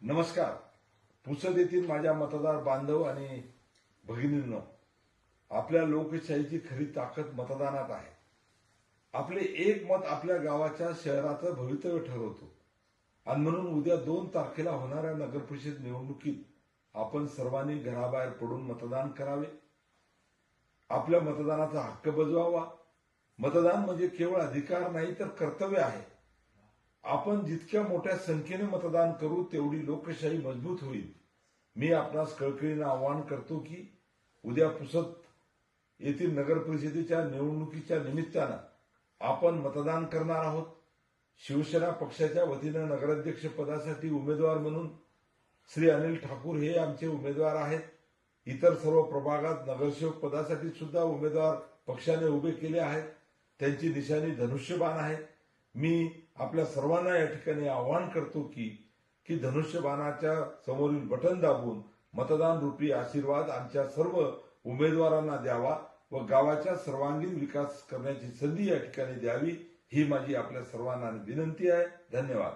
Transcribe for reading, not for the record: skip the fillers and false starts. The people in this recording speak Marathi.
नमस्कार. पुसद येथील माझ्या मतदार बांधव आणि भगिनींनो, आपल्या लोकशाहीची खरी ताकद मतदानात आहे. आपले एक मत आपल्या गावाच्या शहराचं भवितव्य ठरवतो आणि म्हणून उद्या 2 तारखेला होणाऱ्या नगरपरिषद निवडणुकीत आपण सर्वांनी घराबाहेर पडून मतदान करावे. आपल्या मतदानाचा हक्क बजवावा. मतदान म्हणजे केवळ अधिकार नाही तर कर्तव्य आहे. आपण जितक्या मोठ्या संख्येने मतदान करू तेवढी लोकशाही मजबूत होईल. मी आपणास कळकळीनं आवाहन करतो की उद्या पुसद येथील नगरपरिषदेच्या निवडणुकीच्या निमित्तानं आपण मतदान करणार आहोत. शिवसेना पक्षाच्या वतीनं नगराध्यक्ष पदासाठी उमेदवार म्हणून श्री अनिल ठाकूर हे आमचे उमेदवार आहेत. इतर सर्व प्रभागात नगरसेवक पदासाठी सुद्धा उमेदवार पक्षाने उभे केले आहेत. त्यांची निशाणी धनुष्यबाण आहे. मी आपल्या सर्वांना या ठिकाणी आवाहन करतो की धनुष्यबाणाच्या समोरील बटन दाबून मतदान रूपी आशीर्वाद आमच्या सर्व उमेदवारांना द्यावा व गावाच्या सर्वांगीण विकास करण्याची संधी या ठिकाणी द्यावी, ही माझी आपल्या सर्वांना विनंती आहे. धन्यवाद.